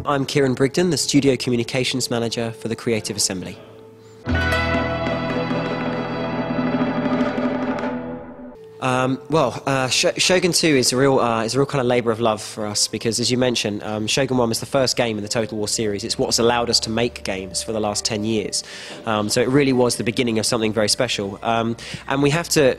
I'm Kyran, the Studio Communications Manager for the Creative Assembly. Shogun 2 is a real kind of labour of love for us because, as you mentioned, Shogun 1 was the first game in the Total War series. It's what's allowed us to make games for the last 10 years. So it really was the beginning of something very special. And we have to...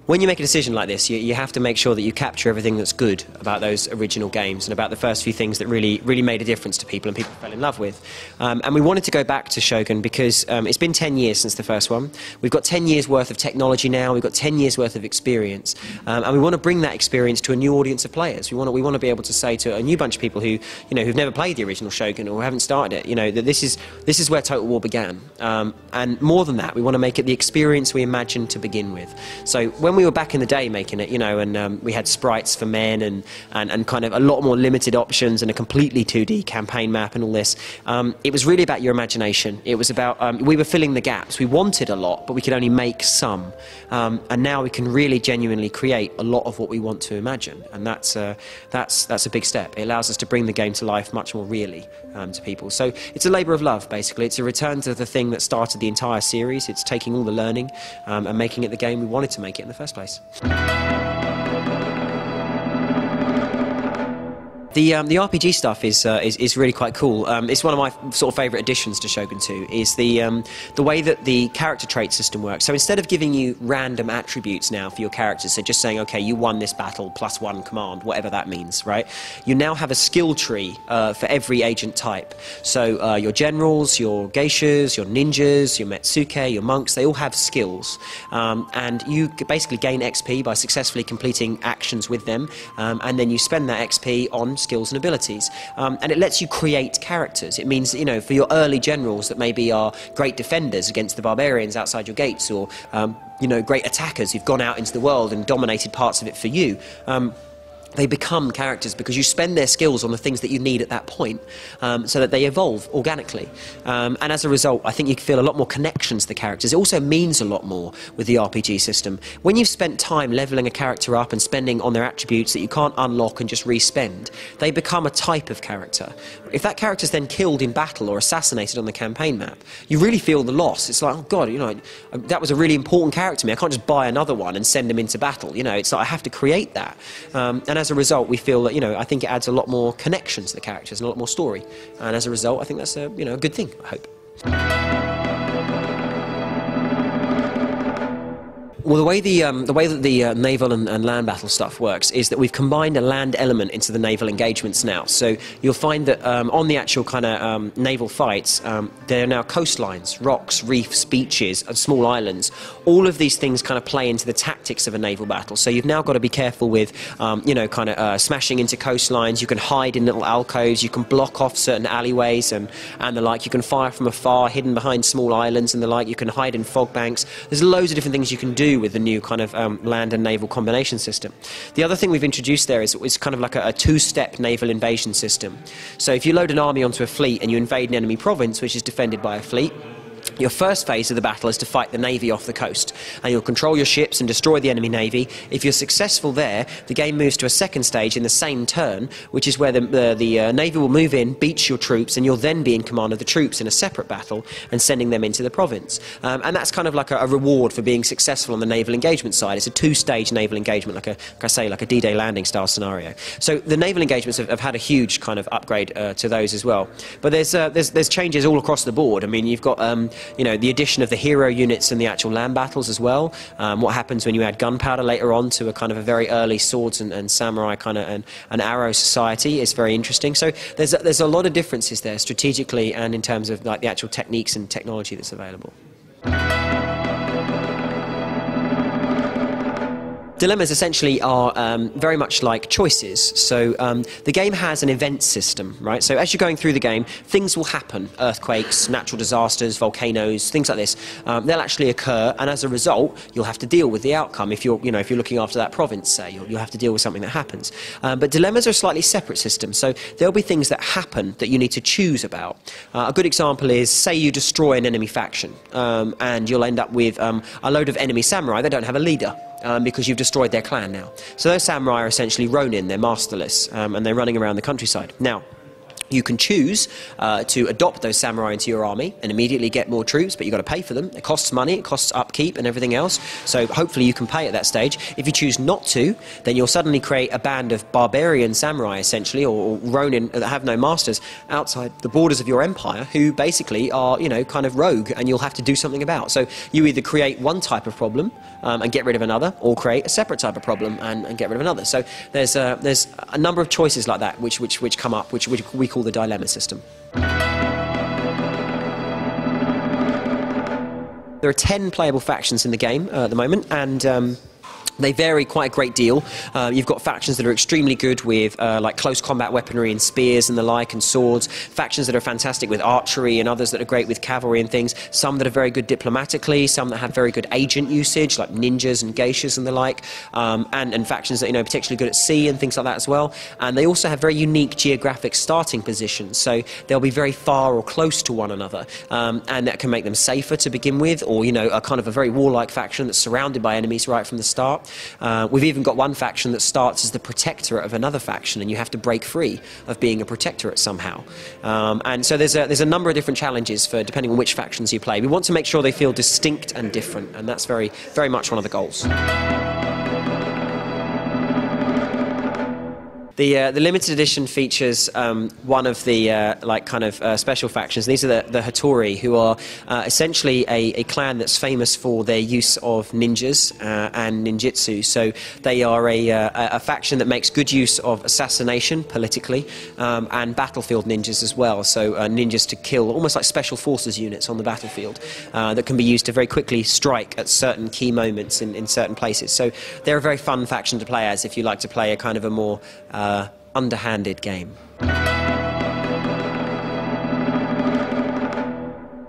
When you make a decision like this, you have to make sure that you capture everything that's good about those original games and about the first few things that really made a difference to people and people fell in love with. And we wanted to go back to Shogun because it's been 10 years since the first one. We've got 10 years worth of technology now, we've got 10 years worth of experience, and we want to bring that experience to a new audience of players. We want to be able to say to a new bunch of people who, who've never played the original Shogun or haven't started it, that this is where Total War began. And more than that, we want to make it the experience we imagined to begin with. So when we were back in the day making it, and we had sprites for men and kind of a lot more limited options and a completely 2D campaign map and all this, it was really about your imagination. It was about, we were filling the gaps. We wanted a lot, but we could only make some. And now we can really genuinely create a lot of what we want to imagine. And that's a big step. It allows us to bring the game to life much more really to people. So it's a labour of love, basically. It's a return to the thing that started the entire series. It's taking all the learning and making it the game we wanted to make it in the first place. The RPG stuff is really quite cool. It's one of my sort of favourite additions to Shogun 2 is the way that the character trait system works. So instead of giving you random attributes now for your characters, so just saying, okay, you won this battle +1 command, whatever that means, right? You now have a skill tree for every agent type. So your generals, your geishas, your ninjas, your metsuke, your monks, they all have skills. And you basically gain XP by successfully completing actions with them, and then you spend that XP on skills and abilities, and it lets you create characters. It means, for your early generals that maybe are great defenders against the barbarians outside your gates, or great attackers who've gone out into the world and dominated parts of it for you, they become characters because you spend their skills on the things that you need at that point, so that they evolve organically. And as a result, I think you feel a lot more connection to the characters. It also means a lot more with the RPG system. When you've spent time leveling a character up and spending on their attributes that you can't unlock and just respend, they become a type of character. If that character's then killed in battle or assassinated on the campaign map, you really feel the loss. It's like, oh God, that was a really important character to me. I can't just buy another one and send him into battle. It's like I have to create that. And as a result, we feel that, I think it adds a lot more connection to the characters and a lot more story. And as a result, I think that's a good thing, I hope. Well, the way that the naval and land battle stuff works is that we've combined a land element into the naval engagements now. So you'll find that on the actual kind of naval fights, there are now coastlines, rocks, reefs, beaches, and small islands. All of these things kind of play into the tactics of a naval battle. So you've now got to be careful with, smashing into coastlines. You can hide in little alcoves. You can block off certain alleyways and the like. You can fire from afar, hidden behind small islands and the like. You can hide in fog banks. There's loads of different things you can do with the new kind of land and naval combination system. The other thing we've introduced there is kind of like a two-step naval invasion system. So if you load an army onto a fleet and you invade an enemy province which is defended by a fleet, your first phase of the battle is to fight the navy off the coast, and you'll control your ships and destroy the enemy navy. If you're successful there, the game moves to a second stage in the same turn, which is where the navy will move in, beach your troops, and you'll then be in command of the troops in a separate battle and sending them into the province. And that's kind of like a reward for being successful on the naval engagement side. It's a two-stage naval engagement, like a D-Day landing style scenario. So the naval engagements have had a huge kind of upgrade to those as well. But there's changes all across the board. I mean, you've got the addition of the hero units in the actual land battles as well. What happens when you add gunpowder later on to a kind of a very early swords and samurai kind of an arrow society is very interesting. So there's a lot of differences there strategically and in terms of like the actual techniques and technology that's available. Dilemmas essentially are very much like choices. So the game has an event system, right? So as you're going through the game, things will happen. Earthquakes, natural disasters, volcanoes, things like this. They'll actually occur, and as a result, you'll have to deal with the outcome. If you're looking after that province, say, you'll have to deal with something that happens. But dilemmas are a slightly separate system. So there'll be things that happen that you need to choose about. A good example is, say you destroy an enemy faction, and you'll end up with a load of enemy samurai. They don't have a leader. Because you've destroyed their clan now. So those samurai are essentially Ronin, they're masterless, and they're running around the countryside. Now, You can choose to adopt those samurai into your army and immediately get more troops, but you've got to pay for them. It costs money, it costs upkeep and everything else. So hopefully you can pay at that stage. If you choose not to, then you'll suddenly create a band of barbarian samurai, essentially, or ronin that have no masters outside the borders of your empire, who basically are, you know, kind of rogue, and you'll have to do something about. So you either create one type of problem and get rid of another, or create a separate type of problem and get rid of another. So there's a number of choices like that which come up, which we call the dilemma system. There are 10 playable factions in the game at the moment, and they vary quite a great deal. You've got factions that are extremely good with like close combat weaponry and spears and the like, and swords. Factions that are fantastic with archery, and others that are great with cavalry and things. Some that are very good diplomatically, some that have very good agent usage, like ninjas and geishas and the like. And factions that, you know, are particularly good at sea and things like that as well. And they also have very unique geographic starting positions, so they'll be very far or close to one another, and that can make them safer to begin with, or, you know, a kind of a very warlike faction that's surrounded by enemies right from the start. We've even got one faction that starts as the protectorate of another faction, and you have to break free of being a protectorate somehow. And so there's a number of different challenges for depending on which factions you play. We want to make sure they feel distinct and different, and that's very, very much one of the goals. The limited edition features one of the special factions. These are the Hattori, who are essentially a clan that's famous for their use of ninjas and ninjutsu. So they are a faction that makes good use of assassination politically, and battlefield ninjas as well. So ninjas to kill, almost like special forces units on the battlefield, that can be used to very quickly strike at certain key moments in certain places. So they're a very fun faction to play as if you like to play a kind of a more underhanded game.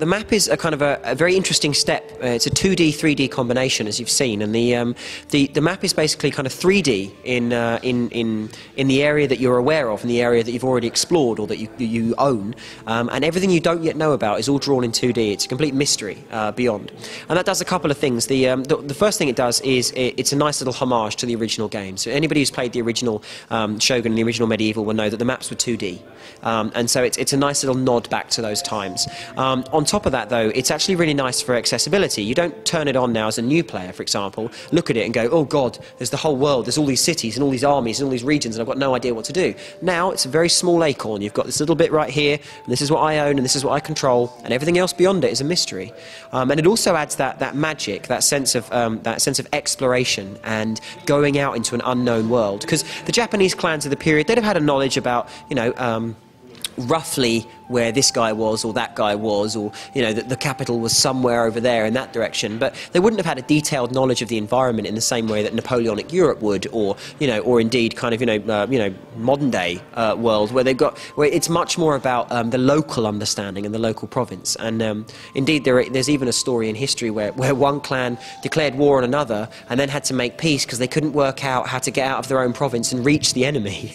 The map is a kind of a very interesting step. It's a 2D, 3D combination, as you've seen, and the map is basically kind of 3D in the area that you're aware of, in the area that you've already explored or that you own, and everything you don't yet know about is all drawn in 2D. It's a complete mystery beyond, and that does a couple of things. The first thing it does is it's a nice little homage to the original game. So anybody who's played the original Shogun and the original Medieval will know that the maps were 2D, and so it's a nice little nod back to those times. On top of that, though, it's actually really nice for accessibility. You don't turn it on now as a new player, for example, look at it and go, oh god, there's the whole world, there's all these cities and all these armies and all these regions, and I've got no idea what to do. Now it's a very small acorn. You've got this little bit right here, and this is what I own and this is what I control, and everything else beyond it is a mystery. And it also adds that magic, that sense of exploration and going out into an unknown world, because the Japanese clans of the period, they'd have had a knowledge about, you know, roughly where this guy was or that guy was, or, you know, that the capital was somewhere over there in that direction, but they wouldn't have had a detailed knowledge of the environment in the same way that Napoleonic Europe would, or, you know, or indeed kind of, you know, modern day world, where it's much more about the local understanding and the local province. And indeed there's even a story in history where one clan declared war on another and then had to make peace because they couldn't work out how to get out of their own province and reach the enemy.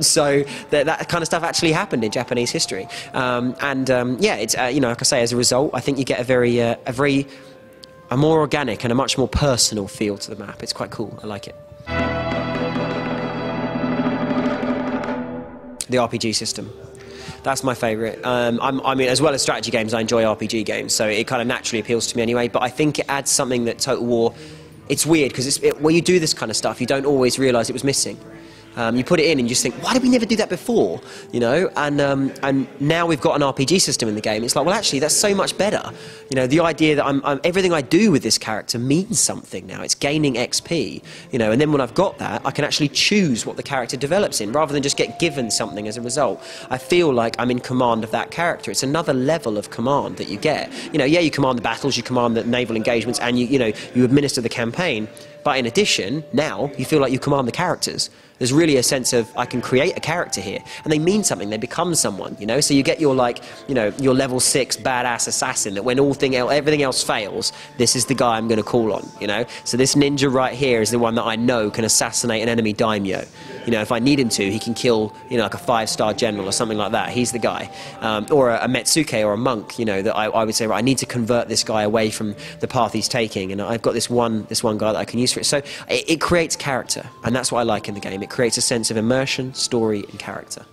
So that kind of stuff actually happened in Japanese history. Yeah, it's you know, like I say, as a result, I think you get a more organic and a much more personal feel to the map. It's quite cool. I like it. The RPG system. That's my favourite. I mean, as well as strategy games, I enjoy RPG games, so it kind of naturally appeals to me anyway. But I think it adds something that Total War. It's weird because when you do this kind of stuff, you don't always realise it was missing. You put it in and you just think, why did we never do that before? You know, and now we've got an RPG system in the game. It's like, well, actually, that's so much better. You know, the idea that everything I do with this character means something now. It's gaining XP, you know, and then when I've got that, I can actually choose what the character develops in, rather than just get given something as a result. I feel like I'm in command of that character. It's another level of command that you get. You know, yeah, you command the battles, you command the naval engagements, and you administer the campaign. But in addition, now you feel like you command the characters. There's really a sense of, I can create a character here, and they mean something, they become someone, you know? So you get your, like, you know, your level 6 badass assassin that when everything else fails, this is the guy I'm going to call on, you know? So this ninja right here is the one that I know can assassinate an enemy daimyo. You know, if I need him to, he can kill, you know, like a 5-star general or something like that. He's the guy. Or a Metsuke or a monk, you know, that I would say, right, I need to convert this guy away from the path he's taking, and I've got this one guy that I can use for it. So it creates character, and that's what I like in the game. It creates a sense of immersion, story, and character.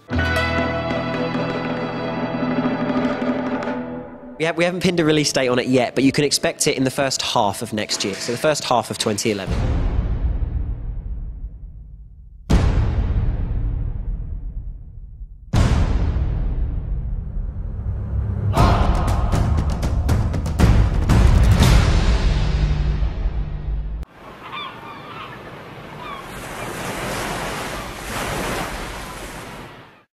We haven't pinned a release date on it yet, but you can expect it in the first half of next year, so the first half of 2011.